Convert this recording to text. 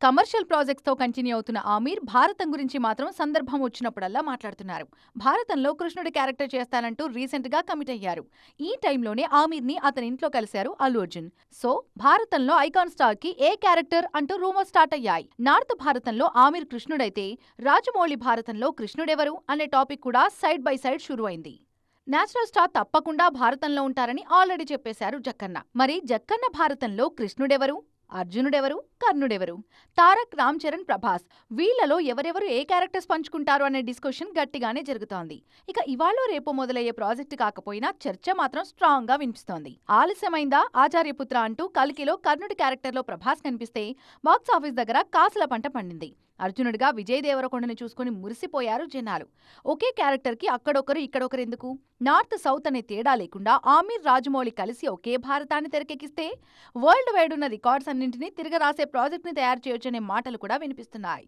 Commercial projects తో continue అవుతున్న ఆమీర్ భారతం గురించి మాత్రం సందర్భం వచ్చినప్పుడల్లా మాట్లాడుతున్నారు. భారతంలో కృష్ణుడి క్యారెక్టర్ చేస్తానంటూ రీసెంట్ గా కమిట్ అయ్యారు. ఈ టైంలోనే ఆమీర్ ని అతని ఇంట్లో కలిశారు అల్లు అర్జున్. సో భారతంలో ఐకాన్ స్టార్ కి ఏ క్యారెక్టర్ అంటూ రూమర్ స్టార్ట్ అయ్యాయి. నార్త్ భారతంలో ఆమీర్ కృష్ణుడైతే రాజమౌళి భారతంలో కృష్ణుడెవరు అనే టాపిక్ కూడా సైడ్ బై సైడ్ షురు అయింది. నేచురల్ స్టార్ తప్పకుండా భారతంలో ఉంటారని ఆల్రెడీ చెప్పేశారు జక్కన్న. మరి జక్కన్న భారతంలో కృష్ణుడెవరు, అర్జునుడెవరు, కర్ణుడెవరు? తారక్, రామ్ చరణ్, ప్రభాస్ వీళ్లలో ఎవరెవరు ఏ క్యారెక్టర్స్ పంచుకుంటారు అనే డిస్కషన్ గట్టిగానే జరుగుతోంది. ఇక ఇవాళ రేపు మొదలయ్యే ప్రాజెక్టు కాకపోయినా చర్చ మాత్రం స్ట్రాంగ్ గా వినిపిస్తోంది. ఆలస్యమైందా ఆచార్యపుత్ర అంటూ కల్కిలో కర్ణుడి క్యారెక్టర్ లో ప్రభాస్ కనిపిస్తే బాక్సాఫీస్ దగ్గర కాసుల పంట పండింది. అర్జునుడిగా విజయ్ దేవరకొండని చూసుకుని మురిసిపోయారు జనాలు. ఒకే క్యారెక్టర్ కి అక్కడొకరు ఇక్కడొకరు ఎందుకు? నార్త్ సౌత్ అనే తేడా లేకుండా ఆమీర్, రాజమౌళి కలిసి ఒకే భారతాన్ని తెరకెక్కిస్తే వరల్డ్ వైడ్ ఉన్న రికార్డ్స్ అన్నింటినీ తిరగరాసే ప్రాజెక్ట్ ని తయారు చేయొచ్చనే మాటలు కూడా వినిపిస్తున్నాయి.